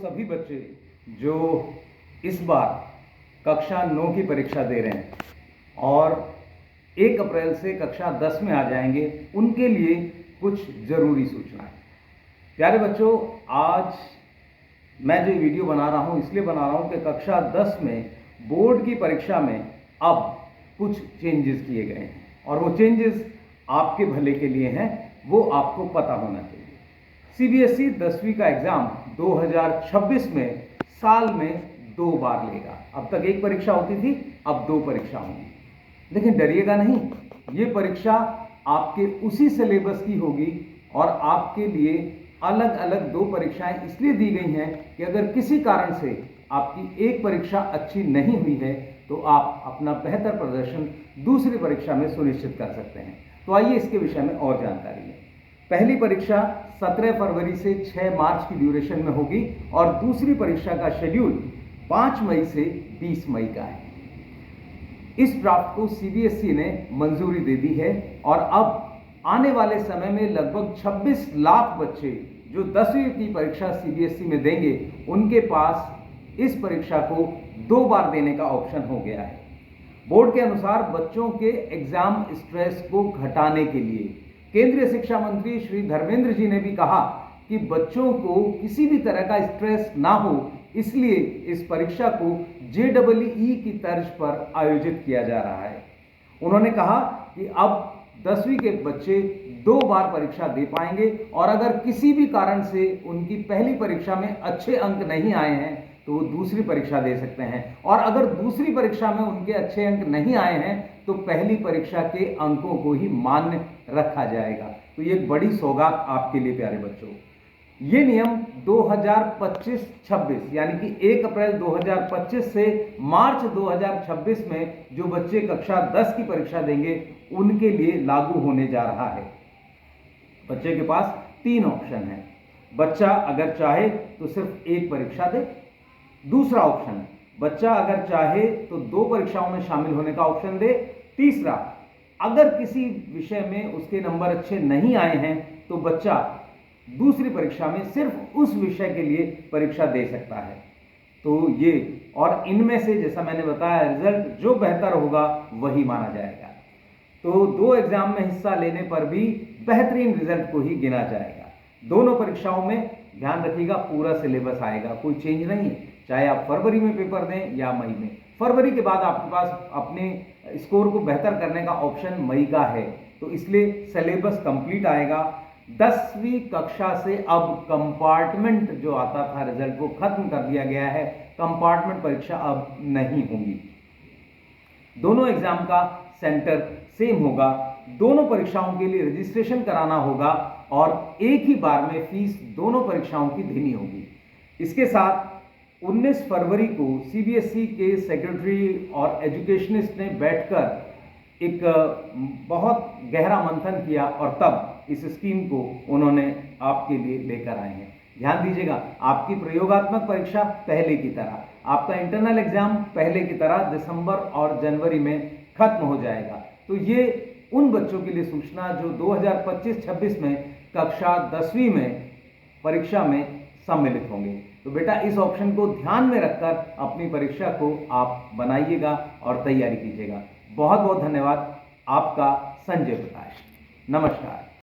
सभी बच्चे जो इस बार कक्षा 9 की परीक्षा दे रहे हैं और 1 अप्रैल से कक्षा 10 में आ जाएंगे, उनके लिए कुछ ज़रूरी सूचनाएं। प्यारे बच्चों, आज मैं जो वीडियो बना रहा हूं इसलिए बना रहा हूं कि कक्षा 10 में बोर्ड की परीक्षा में अब कुछ चेंजेस किए गए हैं और वो चेंजेस आपके भले के लिए हैं, वो आपको पता होना चाहिए। सीबीएसई 10वीं का एग्जाम 2026 में साल में 2 बार लेगा। अब तक 1 परीक्षा होती थी, अब 2 परीक्षा होंगी। लेकिन डरिएगा नहीं, ये परीक्षा आपके उसी सिलेबस की होगी और आपके लिए अलग अलग 2 परीक्षाएं इसलिए दी गई हैं कि अगर किसी कारण से आपकी 1 परीक्षा अच्छी नहीं हुई है तो आप अपना बेहतर प्रदर्शन दूसरी परीक्षा में सुनिश्चित कर सकते हैं। तो आइए इसके विषय में और जानकारी लें। पहली परीक्षा 17 फरवरी से 6 मार्च की ड्यूरेशन में होगी और दूसरी परीक्षा का शेड्यूल 5 मई से 20 मई का है। इस ड्राफ्ट को सीबीएसई ने मंजूरी दे दी है और अब आने वाले समय में लगभग 26 लाख बच्चे जो 10वीं की परीक्षा सीबीएसई में देंगे, उनके पास इस परीक्षा को 2 बार देने का ऑप्शन हो गया है। बोर्ड के अनुसार बच्चों के एग्जाम स्ट्रेस को घटाने के लिए केंद्रीय शिक्षा मंत्री श्री धर्मेंद्र जी ने भी कहा कि बच्चों को किसी भी तरह का स्ट्रेस ना हो, इसलिए इस परीक्षा को जेईई की तर्ज पर आयोजित किया जा रहा है। उन्होंने कहा कि अब 10वीं के बच्चे 2 बार परीक्षा दे पाएंगे और अगर किसी भी कारण से उनकी पहली परीक्षा में अच्छे अंक नहीं आए हैं तो वो दूसरी परीक्षा दे सकते हैं, और अगर दूसरी परीक्षा में उनके अच्छे अंक नहीं आए हैं तो पहली परीक्षा के अंकों को ही मान्य रखा जाएगा। तो ये एक बड़ी सौगात आपके लिए प्यारे बच्चों। ये नियम 2025-26 यानी कि 1 अप्रैल 2025 से मार्च 2026 में जो बच्चे कक्षा 10 की परीक्षा देंगे उनके लिए लागू होने जा रहा है। बच्चे के पास 3 ऑप्शन है। बच्चा अगर चाहे तो सिर्फ 1 परीक्षा दे। दूसरा ऑप्शन, बच्चा अगर चाहे तो 2 परीक्षाओं में शामिल होने का ऑप्शन दे। तीसरा, अगर किसी विषय में उसके नंबर अच्छे नहीं आए हैं तो बच्चा दूसरी परीक्षा में सिर्फ उस विषय के लिए परीक्षा दे सकता है। तो ये, और इनमें से जैसा मैंने बताया, रिजल्ट जो बेहतर होगा वही माना जाएगा। तो 2 एग्जाम में हिस्सा लेने पर भी बेहतरीन रिजल्ट को ही गिना जाएगा। दोनों परीक्षाओं में ध्यान रखिएगा पूरा सिलेबस आएगा, कोई चेंज नहीं है, चाहे आप फरवरी में पेपर दें या मई में। फरवरी के बाद आपके पास अपने स्कोर को बेहतर करने का ऑप्शन मई का है, तो इसलिए सिलेबस कंप्लीट आएगा। 10वीं कक्षा से अब कंपार्टमेंट जो आता था रिजल्ट वो खत्म कर दिया गया है। कंपार्टमेंट परीक्षा अब नहीं होगी। दोनों एग्जाम का सेंटर सेम होगा। दोनों परीक्षाओं के लिए रजिस्ट्रेशन कराना होगा और एक ही बार में फीस दोनों परीक्षाओं की देनी होगी। इसके साथ 19 फरवरी को सीबीएसई के सेक्रेटरी और एजुकेशनिस्ट ने बैठकर एक बहुत गहरा मंथन किया और तब इस स्कीम को उन्होंने आपके लिए लेकर आए हैं। ध्यान दीजिएगा, आपकी प्रयोगात्मक परीक्षा पहले की तरह, आपका इंटरनल एग्जाम पहले की तरह दिसंबर और जनवरी में खत्म हो जाएगा। तो ये उन बच्चों के लिए सूचना जो 2025-26 में कक्षा 10वीं में परीक्षा में सम्मिलित होंगे। तो बेटा, इस ऑप्शन को ध्यान में रखकर अपनी परीक्षा को आप बनाइएगा और तैयारी कीजिएगा। बहुत बहुत धन्यवाद। आपका संजय प्रकाश। नमस्कार।